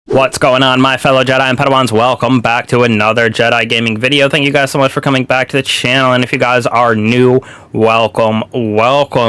What's going on, my fellow Jedi and Padawans? Welcome back to another Jedi gaming video. Thank you guys so much for coming back to the channel, and if you guys are new, welcome.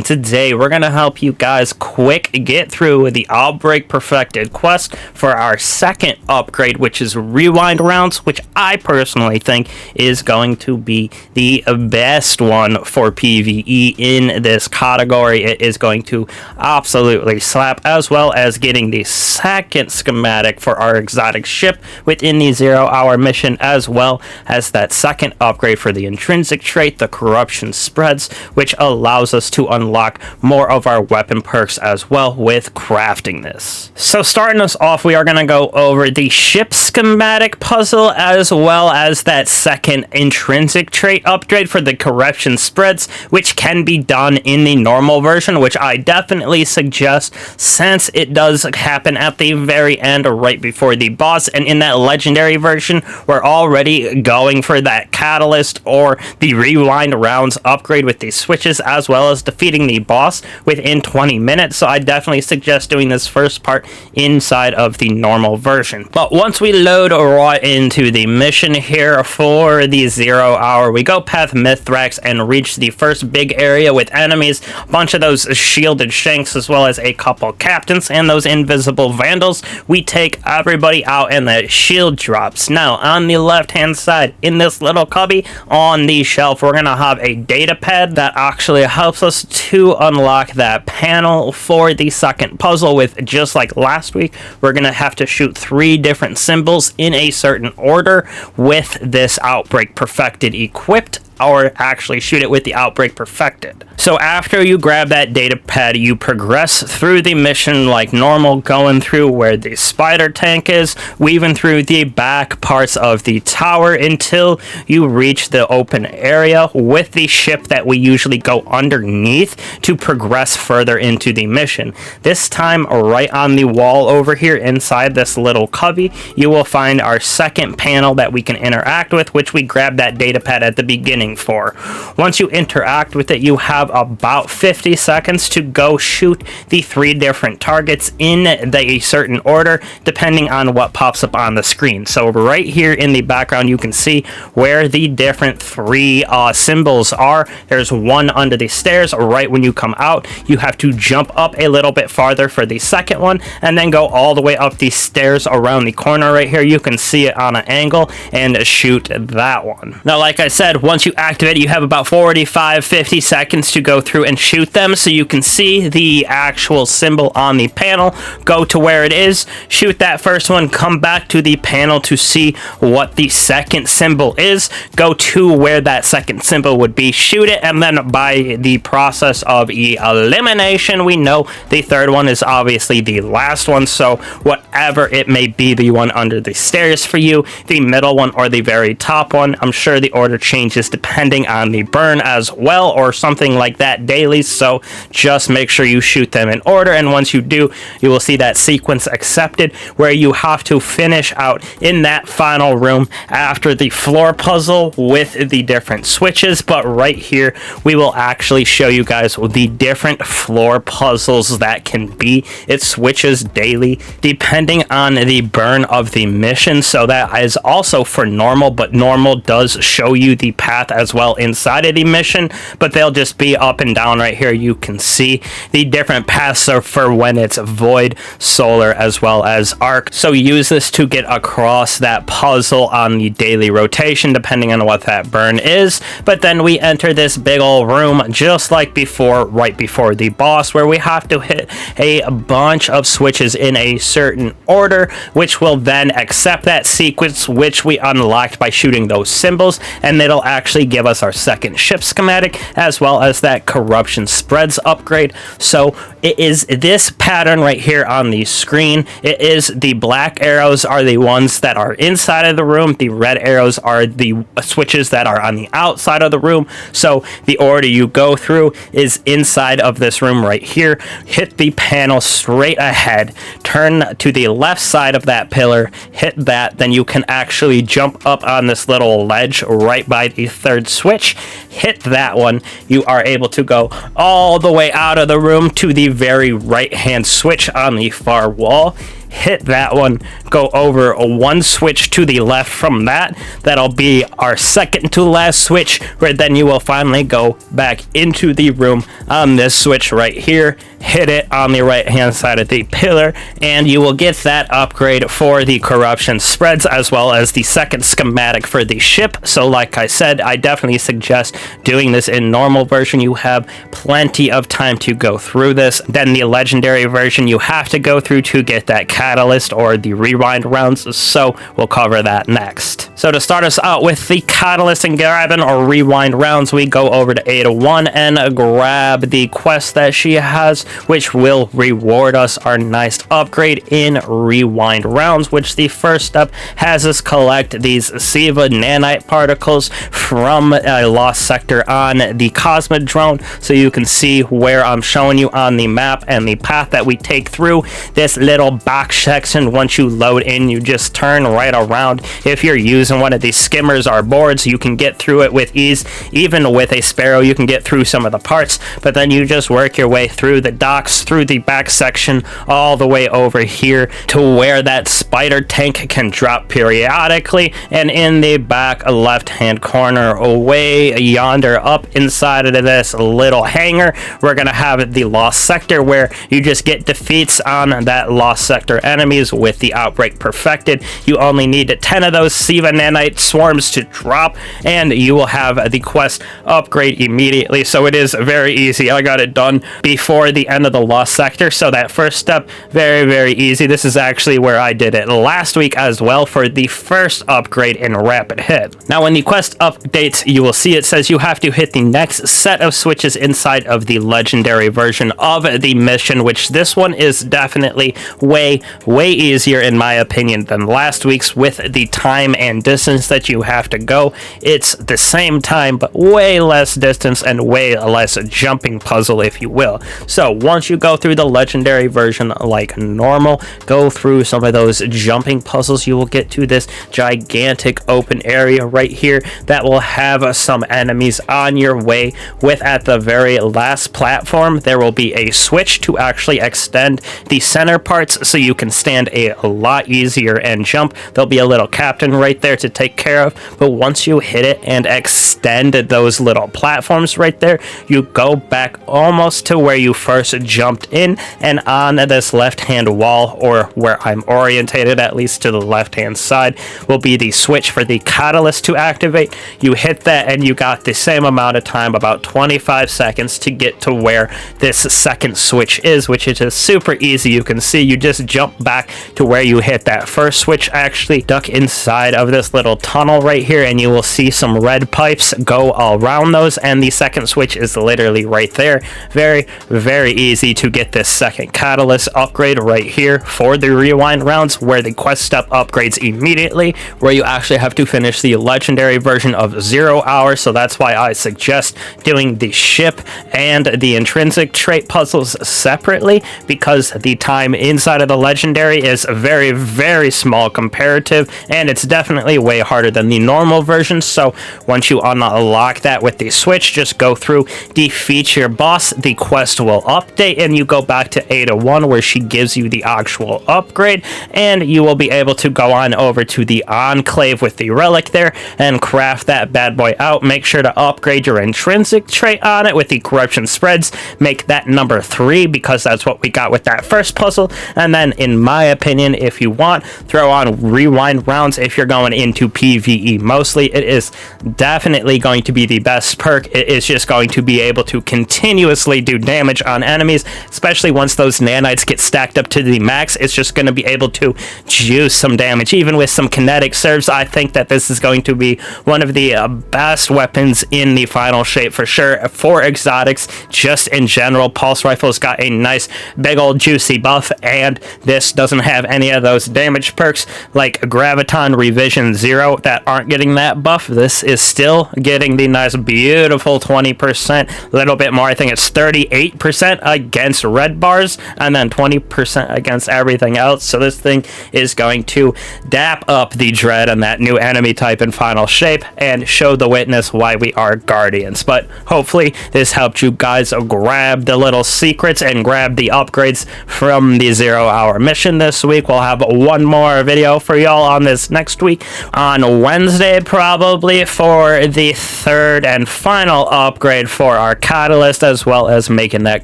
Today we're gonna help you guys quick get through the Outbreak Perfected quest for our second upgrade, which is rewind rounds, which I personally think is going to be the best one for PvE in this category. It is going to absolutely slap, as well as getting the second schematic for our exotic ship within the 0-hour mission, as well as that second upgrade for the intrinsic trait, the corruption spreads, which allows us to unlock more of our weapon perks as well with crafting this. So starting us off, we are going to go over the ship schematic puzzle, as well as that second intrinsic trait upgrade for the corruption spreads, which can be done in the normal version, which I definitely suggest, since it does happen at the very end, right before the boss. And in that legendary version, we're already going for that catalyst or the rewind rounds upgrade with these switches, as well as defeating the boss within 20 minutes. So I definitely suggest doing this first part inside of the normal version. But once we load right into the mission here for the 0-hour, we go past Mithrax and reach the first big area with enemies, a bunch of those shielded shanks, as well as a couple captains and those invisible vandals. We take everybody out and the shield drops. Now on the left hand side in this little cubby on the shelf, we're gonna have a data pad that actually helps us to unlock that panel for the second puzzle. With, just like last week, we're gonna have to shoot 3 different symbols in a certain order with this Outbreak Perfected equipped, or actually shoot it with the Outbreak Perfected. So after you grab that data pad, you progress through the mission like normal, going through where the spider tank is, weaving through the back parts of the tower until you reach the open area with the ship that we usually go underneath to progress further into the mission. This time, right on the wall over here inside this little cubby, you will find our second panel that we can interact with, which we grabbed that data pad at the beginning for. Once you interact with it, you have about 50 seconds to go shoot the 3 different targets in a certain order, depending on what pops up on the screen. So right here in the background, you can see where the different 3 symbols are. There's one under the stairs right when you come out. You have to jump up a little bit farther for the second one, and then go all the way up the stairs around the corner right here. You can see it on an angle and shoot that one. Now, like I said, once you activate it, you have about 45-50 seconds to go through and shoot them. So you can see the actual symbol on the panel, go to where it is, shoot that first one, come back to the panel to see what the second symbol is, go to where that second symbol would be, shoot it, and then by the process of elimination, we know the third one is obviously the last one. So whatever it may be, the one under the stairs for you, the middle one, or the very top one, I'm sure the order changes depending on the burn as well, or something like that daily. So just make sure you shoot them in order, and once you do, you will see that sequence accepted, where you have to finish out in that final room after the floor puzzle with the different switches. But right here, we will actually show you guys the different floor puzzles that can be. It switches daily depending on the burn of the mission, so that is also for normal, but normal does show you the path as well inside of the mission, but they'll just be up and down right here. You can see the different paths are for when it's void, solar, as well as arc. So use this to get across that puzzle on the daily rotation, depending on what that burn is. But then we enter this big old room just like before, right before the boss, where we have to hit a bunch of switches in a certain order, which will then accept that sequence, which we unlocked by shooting those symbols, and it'll actually give us our second ship schematic, as well as that corruption spreads upgrade. So it is this pattern right here on the screen. It is the black arrows are the ones that are inside of the room, the red arrows are the switches that are on the outside of the room. So the order you go through is inside of this room right here. Hit the panel straight ahead, turn to the left side of that pillar, hit that, then you can actually jump up on this little ledge right by the third switch, hit that one. You are able to go all the way out of the room to the very right hand switch on the far wall, hit that one, go over one switch to the left from that. That'll be our second to last switch, where then you will finally go back into the room on this switch right here, hit it on the right hand side of the pillar, and you will get that upgrade for the corruption spreads, as well as the second schematic for the ship. So like I said, I definitely suggest doing this in normal version. You have plenty of time to go through this. Then the legendary version you have to go through to get that catalyst or the rewind rounds, so we'll cover that next. So to start us out with the catalyst and grabbing or rewind rounds, we go over to Ada1 and grab the quest that she has, which will reward us our nice upgrade in rewind rounds, which the first step has us collect these Siva nanite particles from a lost sector on the Cosmodrome, so you can see where I'm showing you on the map and the path that we take through this little back section. Once you load in, you just turn right around. If you're using one of these skimmers or boards, you can get through it with ease. Even with a Sparrow, you can get through some of the parts, but then you just work your way through the docks, through the back section, all the way over here to where that spider tank can drop periodically. And in the back left hand corner, away yonder up inside of this little hangar, we're gonna have the lost sector, where you just get defeats on that lost sector enemies with the Outbreak Perfected. You only need 10 of those Siva nanite swarms to drop, and you will have the quest upgrade immediately. So it is very easy. I got it done before the end of the lost sector, so that first step, very easy. This is actually where I did it last week as well for the first upgrade in rapid hit. Now when the quest updates, you will see it says you have to hit the next set of switches inside of the legendary version of the mission, which this one is definitely way easier in my opinion than last week's. With the time and distance that you have to go, it's the same time but way less distance and way less jumping puzzle, if you will. So once you go through the legendary version like normal, go through some of those jumping puzzles, you will get to this gigantic open area right here that will have some enemies on your way. With at the very last platform, there will be a switch to actually extend the center parts so you can stand a lot easier and jump. There'll be a little captain right there to take care of, but once you hit it and extend those little platforms right there, you go back almost to where you first jumped in, and on this left hand wall, or where I'm orientated at least to the left hand side, will be the switch for the catalyst to activate. You hit that and you got the same amount of time, about 25 seconds, to get to where this second switch is, which is just super easy. You can see you just jump back to where you hit that first switch. Actually duck inside of this little tunnel right here, and you will see some red pipes go all around those, and the second switch is literally right there. Very easy to get this second catalyst upgrade right here for the rewind rounds, where the quest step upgrades immediately, where you actually have to finish the legendary version of 0 hours. So that's why I suggest doing the ship and the intrinsic trait puzzles separately, because the time inside of the legendary is very small comparative, and it's definitely way harder than the normal version. So once you unlock that with the switch, just go through, defeat your boss, the quest will update, and you go back to Ada1 where she gives you the actual upgrade, and you will be able to go on over to the Enclave with the relic there and craft that bad boy out. Make sure to upgrade your intrinsic trait on it with the corruption spreads. Make that number 3, because that's what we got with that first puzzle. And then in my opinion, if you want, throw on rewind rounds if you're going into PvE mostly. It is definitely going to be the best perk. It is just going to be able to continuously do damage on enemies, especially once those nanites get stacked up to the max. It's just going to be able to juice some damage. Even with some kinetic serves, I think that this is going to be one of the best weapons in the final shape for sure. For exotics, just in general, pulse rifles got a nice big old juicy buff, and this doesn't have any of those damage perks like graviton, revision, and 0 that aren't getting that buff, this is still getting the nice, beautiful 20%. A little bit more. I think it's 38% against red bars and then 20% against everything else. So this thing is going to dap up the Dread and that new enemy type in final shape and show the witness why we are Guardians. But hopefully this helped you guys grab the little secrets and grab the upgrades from the 0-hour mission this week. We'll have one more video for y'all on this next week on Wednesday, probably, for the third and final upgrade for our catalyst, as well as making that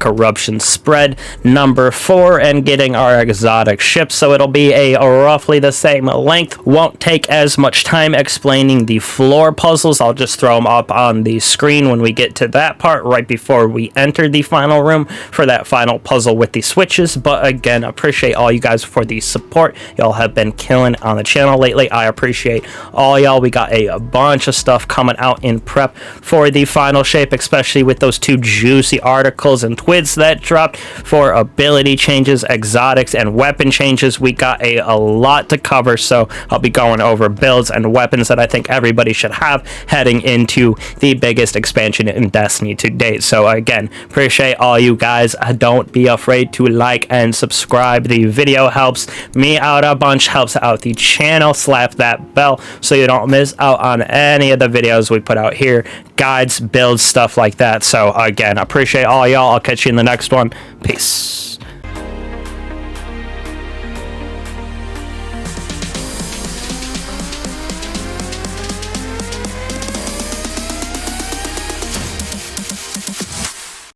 corruption spread number 4 and getting our exotic ship. So it'll be a roughly the same length. Won't take as much time explaining the floor puzzles. I'll just throw them up on the screen when we get to that part right before we enter the final room for that final puzzle with the switches. But again, appreciate all you guys for the support. Y'all have been killing on the channel lately. I appreciate all y'all. We got a bunch of stuff coming out in prep for the final shape, especially with those 2 juicy articles and twids that dropped for ability changes, exotics, and weapon changes. We got a lot to cover, so I'll be going over builds and weapons that I think everybody should have heading into the biggest expansion in Destiny to date. So again, appreciate all you guys. Don't be afraid to like and subscribe. The video helps me out a bunch, helps out the channel. Slap that bell so you don't miss out on any of the videos we put out here, guides, builds, stuff like that. So again, appreciate all y'all. I'll catch you in the next one. Peace.